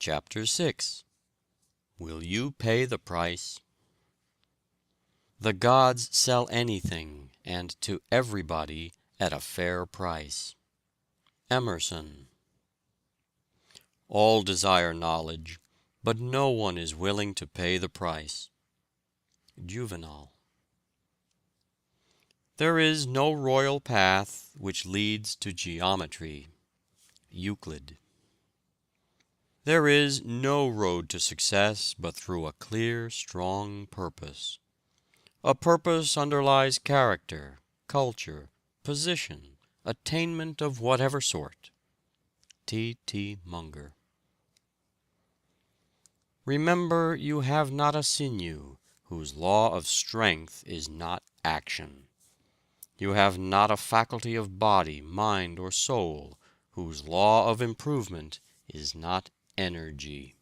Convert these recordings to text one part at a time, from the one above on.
Chapter 6. Will You Pay the Price? The gods sell anything, and to everybody, at a fair price. Emerson. All desire knowledge, but no one is willing to pay the price. Juvenal. There is no royal path which leads to geometry. Euclid. There is no road to success but through a clear, strong purpose. A purpose underlies character, culture, position, attainment of whatever sort. T. T. Munger. Remember, you have not a sinew whose law of strength is not action. You have not a faculty of body, mind, or soul whose law of improvement is not energy.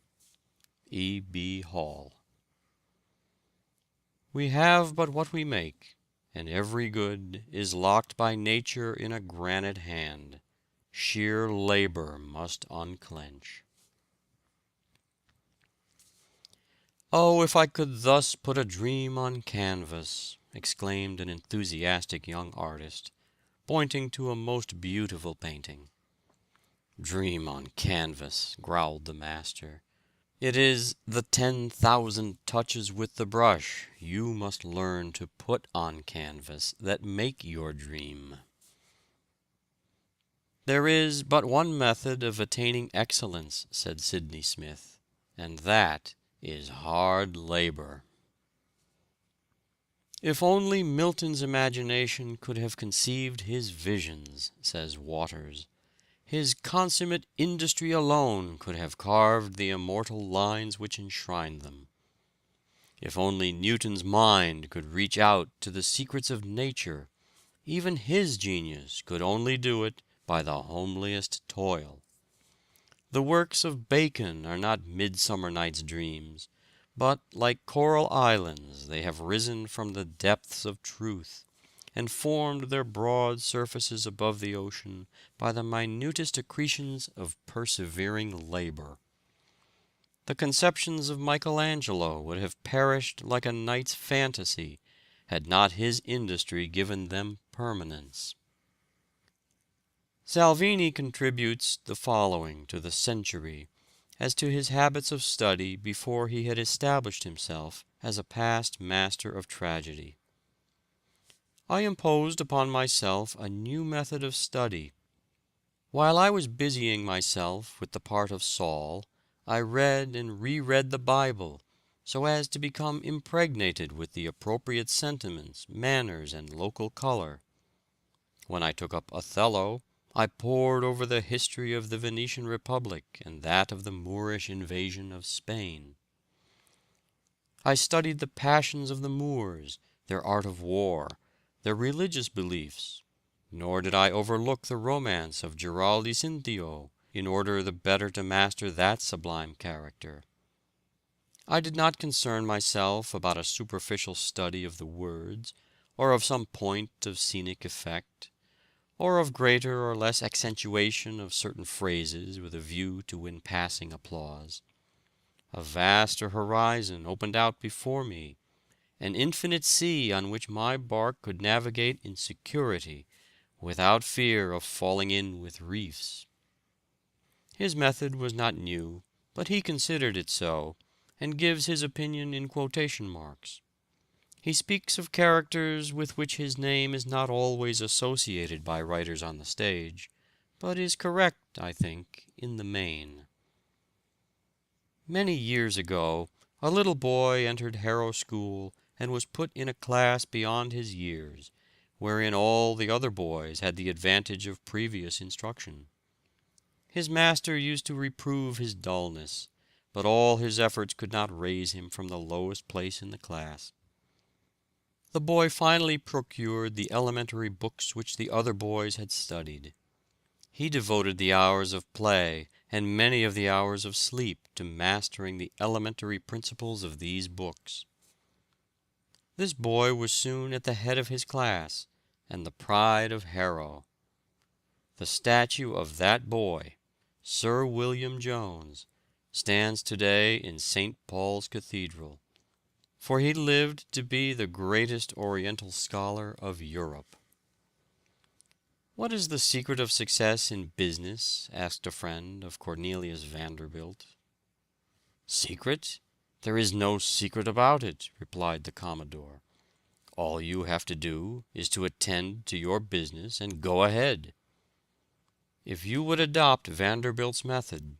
E. B. Hall. We have but what we make, and every good is locked by nature in a granite hand. Sheer labor must unclench. "Oh, if I could thus put a dream on canvas!" exclaimed an enthusiastic young artist, pointing to a most beautiful painting. "Dream on canvas," growled the master. "It is the 10,000 touches with the brush you must learn to put on canvas that make your dream." "There is but one method of attaining excellence," said Sidney Smith, "and that is hard labor." "If only Milton's imagination could have conceived his visions," says Waters, "his consummate industry alone could have carved the immortal lines which enshrine them. If only Newton's mind could reach out to the secrets of nature, even his genius could only do it by the homeliest toil. The works of Bacon are not Midsummer Night's Dreams, but like coral islands they have risen from the depths of truth, and formed their broad surfaces above the ocean by the minutest accretions of persevering labor. The conceptions of Michelangelo would have perished like a night's fantasy had not his industry given them permanence." Salvini contributes the following to the Century as to his habits of study before he had established himself as a past master of tragedy. "I imposed upon myself a new method of study. While I was busying myself with the part of Saul, I read and reread the Bible, so as to become impregnated with the appropriate sentiments, manners, and local color. When I took up Othello, I pored over the history of the Venetian Republic and that of the Moorish invasion of Spain. I studied the passions of the Moors, their art of war, their religious beliefs, nor did I overlook the romance of Giraldi Cinthio in order the better to master that sublime character. I did not concern myself about a superficial study of the words, or of some point of scenic effect, or of greater or less accentuation of certain phrases with a view to win passing applause. A vaster horizon opened out before me, an infinite sea on which my bark could navigate in security, without fear of falling in with reefs." His method was not new, but he considered it so, and gives his opinion in quotation marks. He speaks of characters with which his name is not always associated by writers on the stage, but is correct, I think, in the main. Many years ago, a little boy entered Harrow School and was put in a class beyond his years, wherein all the other boys had the advantage of previous instruction. His master used to reprove his dullness, but all his efforts could not raise him from the lowest place in the class. The boy finally procured the elementary books which the other boys had studied. He devoted the hours of play and many of the hours of sleep to mastering the elementary principles of these books. This boy was soon at the head of his class, and the pride of Harrow. The statue of that boy, Sir William Jones, stands today in St. Paul's Cathedral, for he lived to be the greatest Oriental scholar of Europe. "What is the secret of success in business?" asked a friend of Cornelius Vanderbilt. "Secret? There is no secret about it," replied the Commodore. "All you have to do is to attend to your business and go ahead. If you would adopt Vanderbilt's method,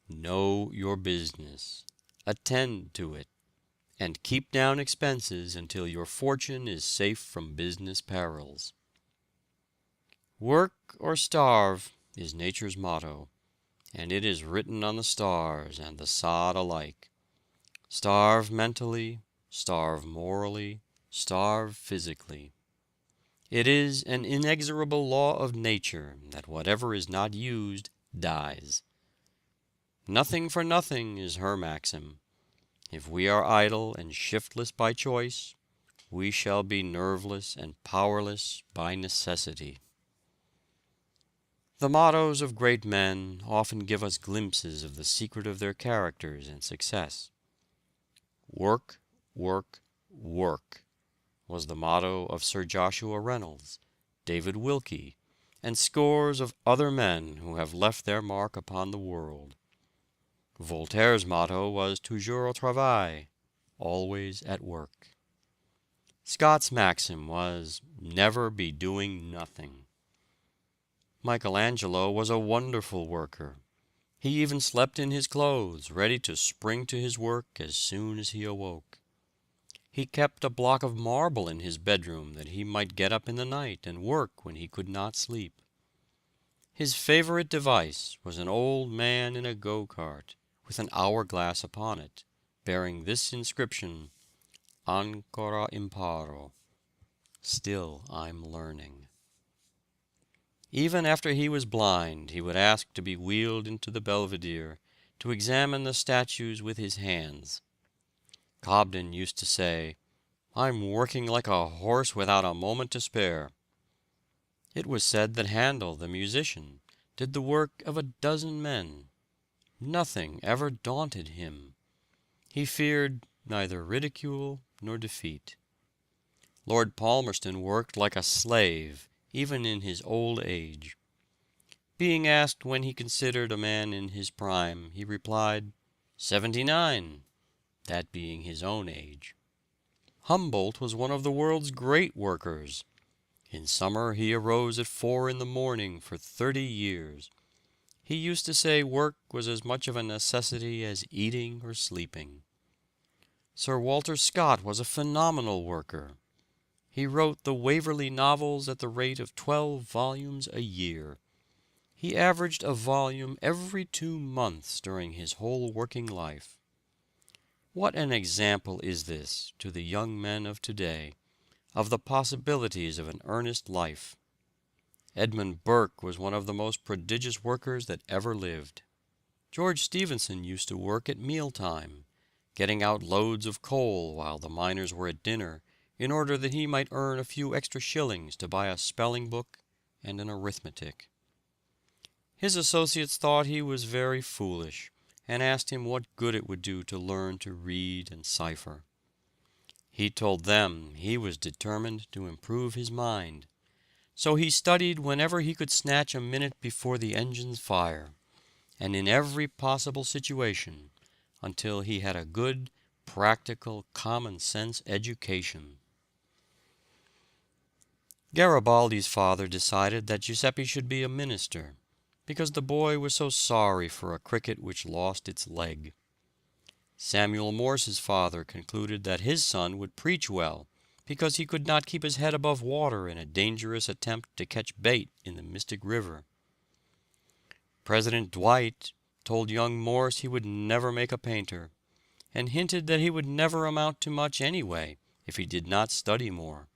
know your business, attend to it, and keep down expenses until your fortune is safe from business perils. Work or starve is nature's motto, and it is written on the stars and the sod alike. Starve mentally, starve morally, starve physically. It is an inexorable law of nature that whatever is not used dies. Nothing for nothing is her maxim. If we are idle and shiftless by choice, we shall be nerveless and powerless by necessity." The mottos of great men often give us glimpses of the secret of their characters and success. "Work, work, work," was the motto of Sir Joshua Reynolds, David Wilkie, and scores of other men who have left their mark upon the world. Voltaire's motto was "Toujours au travail," always at work. Scott's maxim was "Never be doing nothing." Michelangelo was a wonderful worker. He even slept in his clothes, ready to spring to his work as soon as he awoke. He kept a block of marble in his bedroom that he might get up in the night and work when he could not sleep. His favorite device was an old man in a go-cart, with an hourglass upon it, bearing this inscription, "Ancora imparo," "Still I'm learning." Even after he was blind, he would ask to be wheeled into the Belvedere to examine the statues with his hands. Cobden used to say, "I'm working like a horse without a moment to spare." It was said that Handel, the musician, did the work of a dozen men. Nothing ever daunted him. He feared neither ridicule nor defeat. Lord Palmerston worked like a slave, even in his old age. Being asked when he considered a man in his prime, he replied, 79, that being his own age. Humboldt was one of the world's great workers. In summer he arose at 4 in the morning for 30 years. He used to say work was as much of a necessity as eating or sleeping. Sir Walter Scott was a phenomenal worker. He wrote the Waverley novels at the rate of 12 volumes a year. He averaged a volume every 2 months during his whole working life. What an example is this to the young men of today of the possibilities of an earnest life. Edmund Burke was one of the most prodigious workers that ever lived. George Stephenson used to work at mealtime, getting out loads of coal while the miners were at dinner, in order that he might earn a few extra shillings to buy a spelling book and an arithmetic. His associates thought he was very foolish, and asked him what good it would do to learn to read and cipher. He told them he was determined to improve his mind, so he studied whenever he could snatch a minute before the engines fire, and in every possible situation, until he had a good, practical, common-sense education. Garibaldi's father decided that Giuseppe should be a minister, because the boy was so sorry for a cricket which lost its leg. Samuel Morse's father concluded that his son would preach well, because he could not keep his head above water in a dangerous attempt to catch bait in the Mystic River. President Dwight told young Morse he would never make a painter, and hinted that he would never amount to much anyway if he did not study more.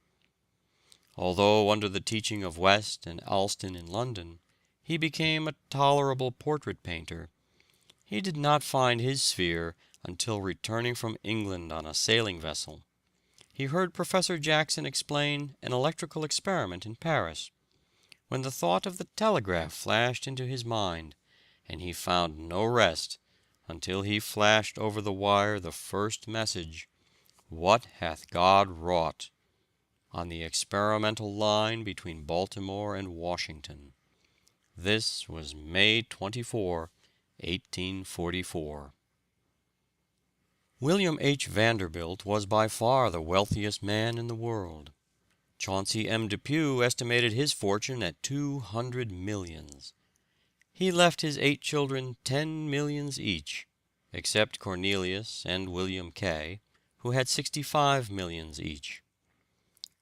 Although under the teaching of West and Alston in London, he became a tolerable portrait painter, he did not find his sphere until returning from England on a sailing vessel. He heard Professor Jackson explain an electrical experiment in Paris, when the thought of the telegraph flashed into his mind, and he found no rest until he flashed over the wire the first message, "What hath God wrought?" on the experimental line between Baltimore and Washington. This was May 24, 1844. William H. Vanderbilt was by far the wealthiest man in the world. Chauncey M. Depew estimated his fortune at 200 millions. He left his 8 children 10 millions each, except Cornelius and William K., who had 65 millions each.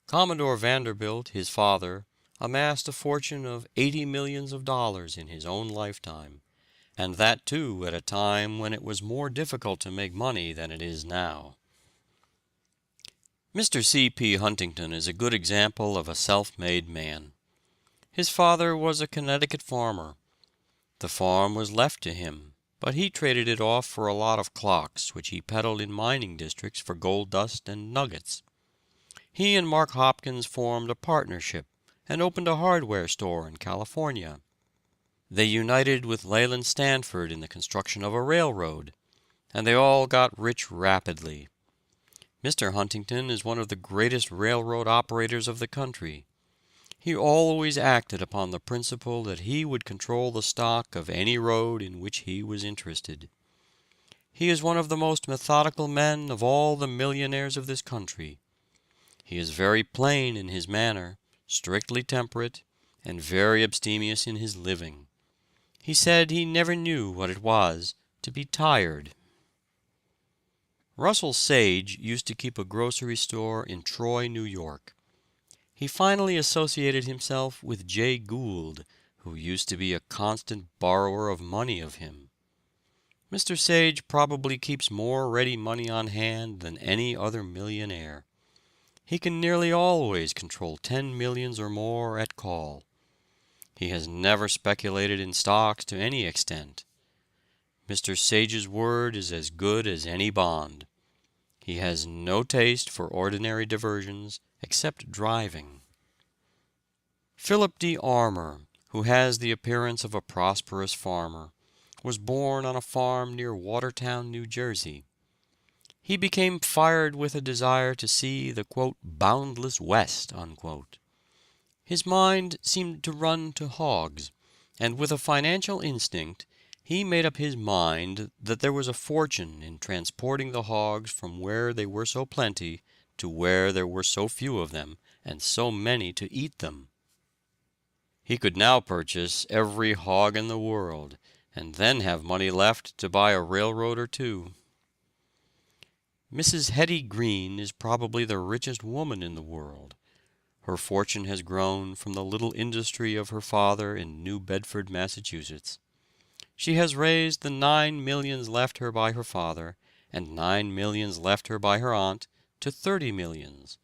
Commodore Vanderbilt, his father, amassed a fortune of $80 millions in his own lifetime, and that too at a time when it was more difficult to make money than it is now. Mr. C. P. Huntington is a good example of a self-made man. His father was a Connecticut farmer. The farm was left to him, but he traded it off for a lot of clocks which he peddled in mining districts for gold dust and nuggets. He and Mark Hopkins formed a partnership and opened a hardware store in California. They united with Leland Stanford in the construction of a railroad, and they all got rich rapidly. Mr. Huntington is one of the greatest railroad operators of the country. He always acted upon the principle that he would control the stock of any road in which he was interested. He is one of the most methodical men of all the millionaires of this country. He is very plain in his manner, strictly temperate, and very abstemious in his living. He said he never knew what it was to be tired. Russell Sage used to keep a grocery store in Troy, New York. He finally associated himself with Jay Gould, who used to be a constant borrower of money of him. Mr. Sage probably keeps more ready money on hand than any other millionaire. He can nearly always control 10 millions or more at call. He has never speculated in stocks to any extent. Mr. Sage's word is as good as any bond. He has no taste for ordinary diversions except driving. Philip D. Armour, who has the appearance of a prosperous farmer, was born on a farm near Watertown, New Jersey. He became fired with a desire to see the "boundless West." His mind seemed to run to hogs, and with a financial instinct he made up his mind that there was a fortune in transporting the hogs from where they were so plenty to where there were so few of them and so many to eat them. He could now purchase every hog in the world, and then have money left to buy a railroad or two. Mrs. Hetty Green is probably the richest woman in the world. Her fortune has grown from the little industry of her father in New Bedford, Massachusetts. She has raised the 9 millions left her by her father, and 9 millions left her by her aunt, to 30 millions.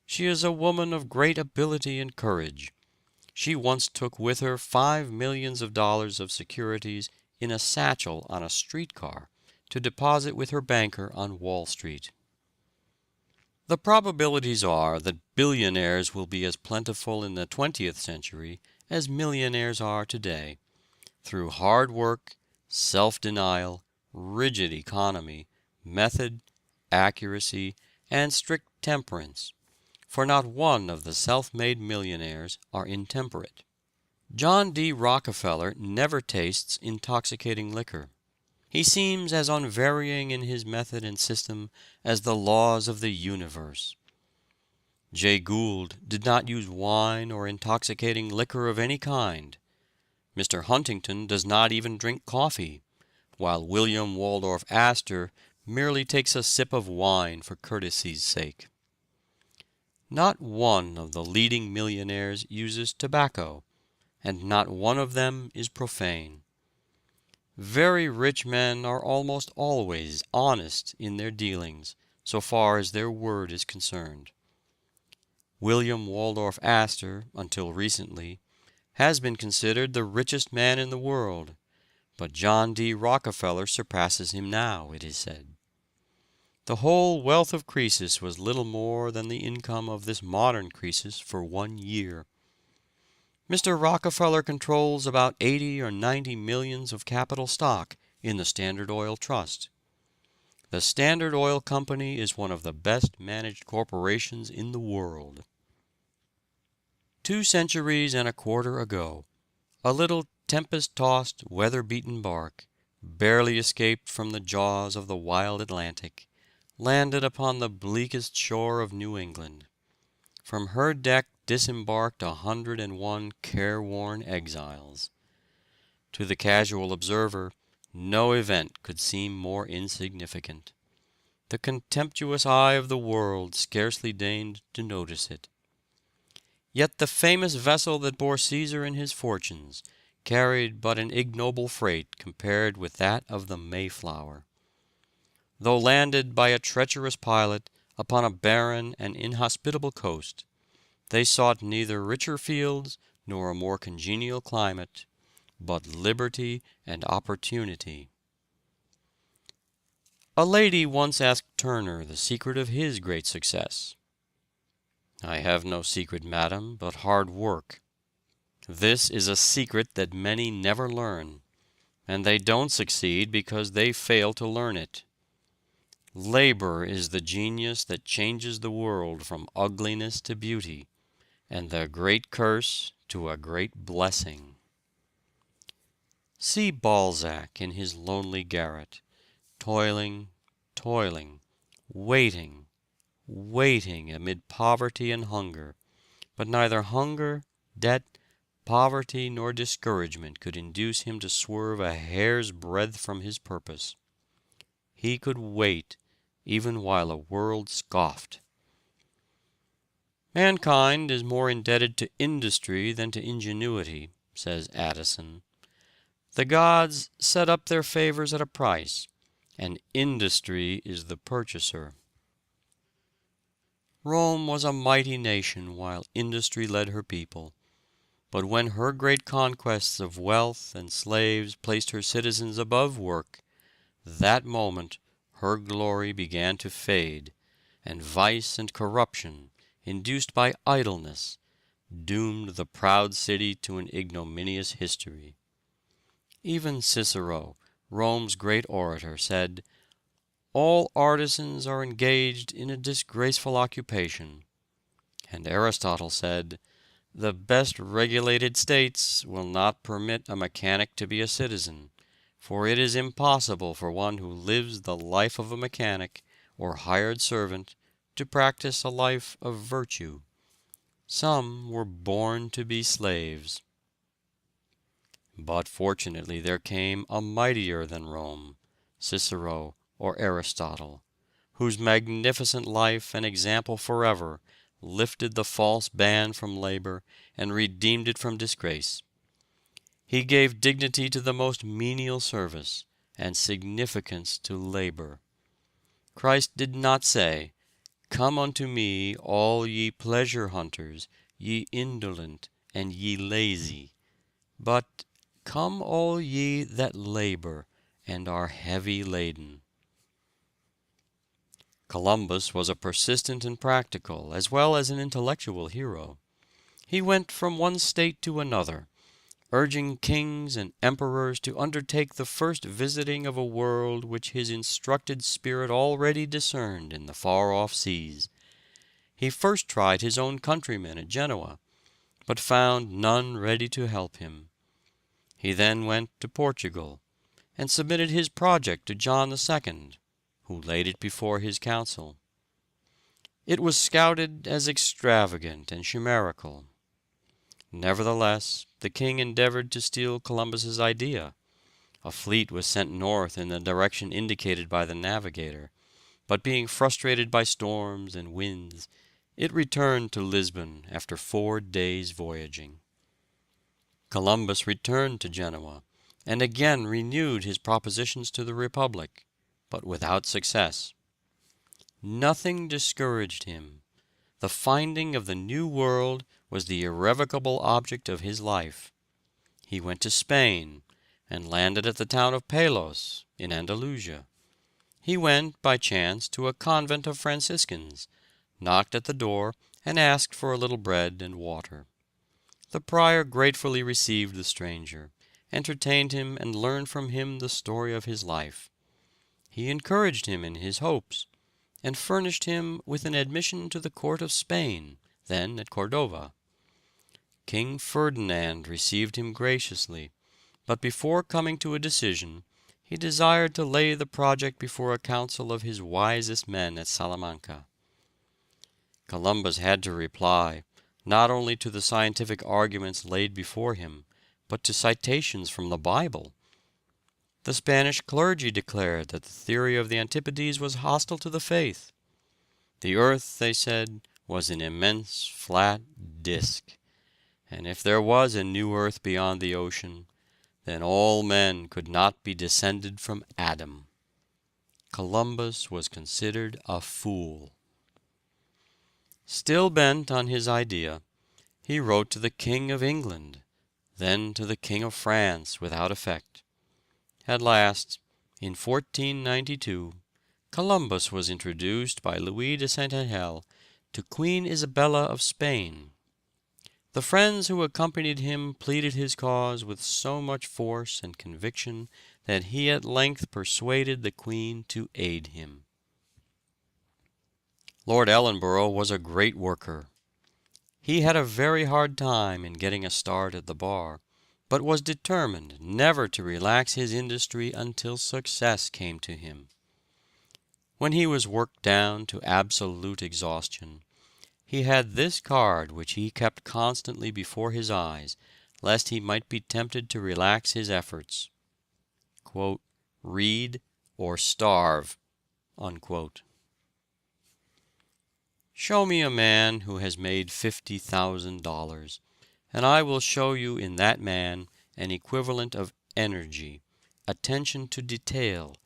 She is a woman of great ability and courage. She once took with her $5 millions of securities in a satchel on a streetcar to deposit with her banker on Wall Street. The probabilities are that billionaires will be as plentiful in the 20th century as millionaires are today, through hard work, self-denial, rigid economy, method, accuracy, and strict temperance, for not one of the self-made millionaires are intemperate. John D. Rockefeller never tastes intoxicating liquor. He seems as unvarying in his method and system as the laws of the universe. Jay Gould did not use wine or intoxicating liquor of any kind. Mr. Huntington does not even drink coffee, while William Waldorf Astor merely takes a sip of wine for courtesy's sake. Not one of the leading millionaires uses tobacco, and not one of them is profane. Very rich men are almost always honest in their dealings, so far as their word is concerned. William Waldorf Astor, until recently, has been considered the richest man in the world, but John D. Rockefeller surpasses him now, it is said. The whole wealth of Croesus was little more than the income of this modern Croesus for 1 year. Mr. Rockefeller controls about 80 or 90 millions of capital stock in the Standard Oil Trust. The Standard Oil Company is one of the best managed corporations in the world. 2 centuries and a quarter ago, a little tempest-tossed, weather-beaten bark, barely escaped from the jaws of the wild Atlantic, landed upon the bleakest shore of New England. From her deck disembarked 101 careworn exiles. To the casual observer, no event could seem more insignificant. The contemptuous eye of the world scarcely deigned to notice it. Yet the famous vessel that bore Caesar and his fortunes carried but an ignoble freight compared with that of the Mayflower. Though landed by a treacherous pilot upon a barren and inhospitable coast, they sought neither richer fields nor a more congenial climate, but liberty and opportunity. A lady once asked Turner the secret of his great success. "I have no secret, madam, but hard work. This is a secret that many never learn, and they don't succeed because they fail to learn it. Labor is the genius that changes the world from ugliness to beauty, and the great curse to a great blessing." See Balzac in his lonely garret, toiling, waiting, amid poverty and hunger, but neither hunger, debt, poverty, nor discouragement could induce him to swerve a hair's breadth from his purpose. He could wait, even while a world scoffed. "Mankind is more indebted to industry than to ingenuity," says Addison. "The gods set up their favors at a price, and industry is the purchaser." Rome was a mighty nation while industry led her people, but when her great conquests of wealth and slaves placed her citizens above work, that moment her glory began to fade, and vice and corruption, induced by idleness, doomed the proud city to an ignominious history. Even Cicero, Rome's great orator, said, "All artisans are engaged in a disgraceful occupation." And Aristotle said, "The best regulated states will not permit a mechanic to be a citizen, for it is impossible for one who lives the life of a mechanic or hired servant to practice a life of virtue. Some were born to be slaves." But fortunately there came a mightier than Rome, Cicero or Aristotle, whose magnificent life and example forever lifted the false ban from labor and redeemed it from disgrace. He gave dignity to the most menial service and significance to labor. Christ did not say, "Come unto me, all ye pleasure hunters, ye indolent, and ye lazy," but "Come all ye that labor and are heavy laden." Columbus was a persistent and practical, as well as an intellectual hero. He went from one state to another, urging kings and emperors to undertake the first visiting of a world which his instructed spirit already discerned in the far-off seas. He first tried his own countrymen at Genoa, but found none ready to help him. He then went to Portugal, and submitted his project to John II, who laid it before his council. It was scouted as extravagant and chimerical. Nevertheless, the king endeavored to steal Columbus's idea. A fleet was sent north in the direction indicated by the navigator, but being frustrated by storms and winds, it returned to Lisbon after 4 days' voyaging. Columbus returned to Genoa, and again renewed his propositions to the Republic, but without success. Nothing discouraged him. The finding of the New World was the irrevocable object of his life. He went to Spain, and landed at the town of Palos, in Andalusia. He went, by chance, to a convent of Franciscans, knocked at the door, and asked for a little bread and water. The prior gratefully received the stranger, entertained him, and learned from him the story of his life. He encouraged him in his hopes, and furnished him with an admission to the court of Spain, then at Cordova. King Ferdinand received him graciously, but before coming to a decision, he desired to lay the project before a council of his wisest men at Salamanca. Columbus had to reply, not only to the scientific arguments laid before him, but to citations from the Bible. The Spanish clergy declared that the theory of the Antipodes was hostile to the faith. The earth, they said, was an immense flat disk, and if there was a new earth beyond the ocean, then all men could not be descended from Adam. Columbus was considered a fool. Still bent on his idea, he wrote to the King of England, then to the King of France without effect. At last, in 1492, Columbus was introduced by Louis de Saint Angel to Queen Isabella of Spain. The friends who accompanied him pleaded his cause with so much force and conviction that he at length persuaded the Queen to aid him. Lord Ellenborough was a great worker. He had a very hard time in getting a start at the bar, but was determined never to relax his industry until success came to him. When he was worked down to absolute exhaustion, he had this card which he kept constantly before his eyes, lest he might be tempted to relax his efforts. Quote, "Read or starve." Unquote. Show me a man who has made $50,000, and I will show you in that man an equivalent of energy, attention to detail,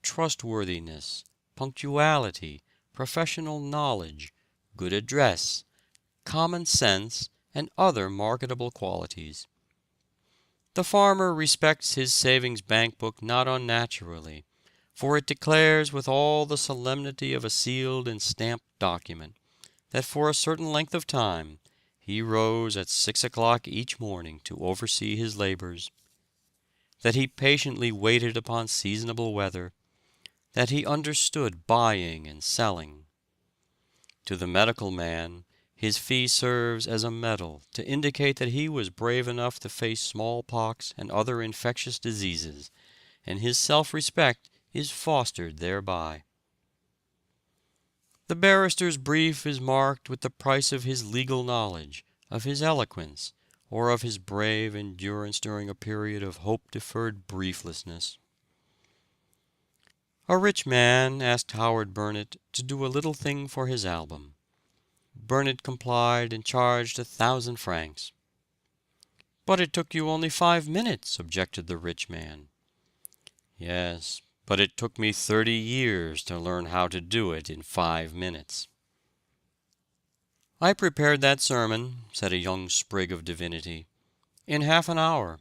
trustworthiness, punctuality, professional knowledge, good address, common sense, and other marketable qualities. The farmer respects his savings bank book not unnaturally, for it declares with all the solemnity of a sealed and stamped document that for a certain length of time he rose at 6 o'clock each morning to oversee his labors, that he patiently waited upon seasonable weather, that he understood buying and selling. To the medical man, his fee serves as a medal to indicate that he was brave enough to face smallpox and other infectious diseases, and his self-respect is fostered thereby. The barrister's brief is marked with the price of his legal knowledge, of his eloquence, or of his brave endurance during a period of hope-deferred brieflessness. A rich man asked Howard Burnett to do a little thing for his album. Burnett complied and charged 1,000 francs. "But it took you only 5 minutes," objected the rich man. "Yes, but it took me 30 years to learn how to do it in 5 minutes." "I prepared that sermon," said a young sprig of divinity, "in half an hour,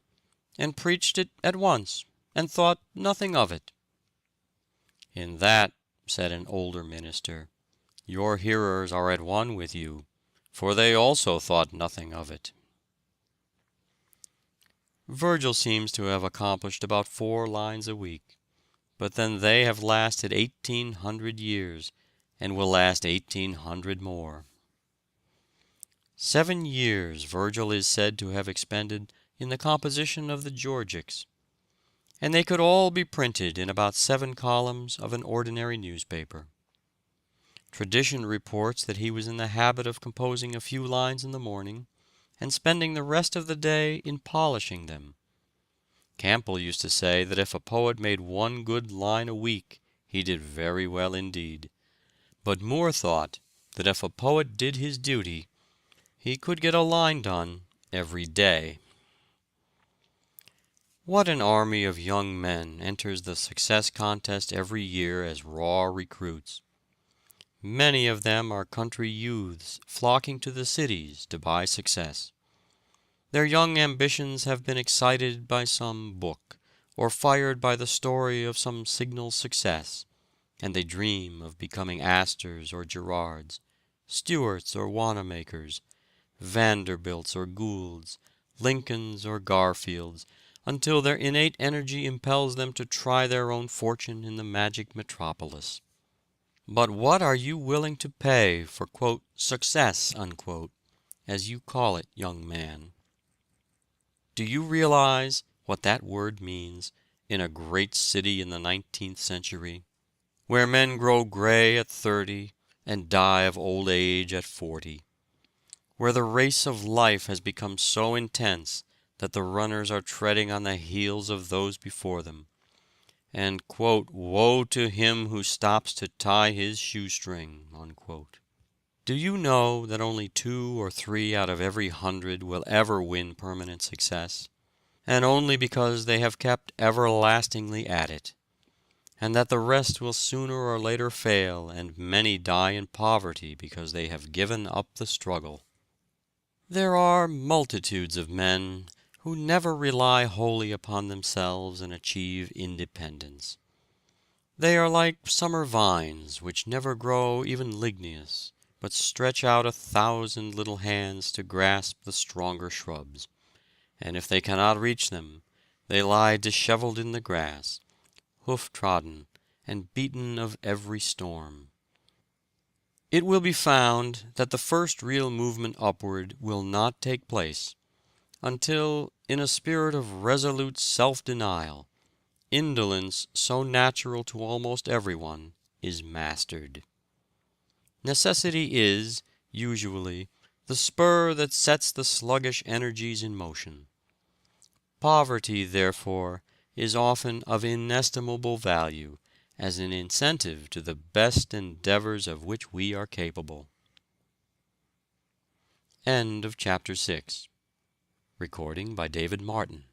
and preached it at once, and thought nothing of it." "In that," said an older minister, "your hearers are at one with you, for they also thought nothing of it." Virgil seems to have accomplished about 4 lines a week, but then they have lasted 1,800 years, and will last 1,800 more. 7 years Virgil is said to have expended in the composition of the Georgics, and they could all be printed in about 7 columns of an ordinary newspaper. Tradition reports that he was in the habit of composing a few lines in the morning, and spending the rest of the day in polishing them. Campbell used to say that if a poet made 1 good line a week, he did very well indeed. But Moore thought that if a poet did his duty, he could get a line done every day. What an army of young men enters the success contest every year as raw recruits. Many of them are country youths flocking to the cities to buy success. Their young ambitions have been excited by some book, or fired by the story of some signal success, and they dream of becoming Astors or Gerards, Stuarts or Wanamakers, Vanderbilts or Goulds, Lincolns or Garfields, until their innate energy impels them to try their own fortune in the magic metropolis. But what are you willing to pay for "success," as you call it, young man? Do you realize what that word means in a great city in the 19th century, where men grow gray at 30 and die of old age at 40, where the race of life has become so intense that the runners are treading on the heels of those before them, and "woe to him who stops to tie his shoestring"? Do you know that only 2 or 3 out of every 100 will ever win permanent success, and only because they have kept everlastingly at it, and that the rest will sooner or later fail, and many die in poverty because they have given up the struggle? There are multitudes of men who never rely wholly upon themselves and achieve independence. They are like summer vines which never grow even ligneous, but stretch out 1,000 little hands to grasp the stronger shrubs, and if they cannot reach them, they lie disheveled in the grass, hoof-trodden and beaten of every storm. It will be found that the first real movement upward will not take place until, in a spirit of resolute self-denial, indolence so natural to almost everyone is mastered. Necessity is, usually, the spur that sets the sluggish energies in motion. Poverty, therefore, is often of inestimable value as an incentive to the best endeavors of which we are capable. End of chapter 6. Recording by David Martin.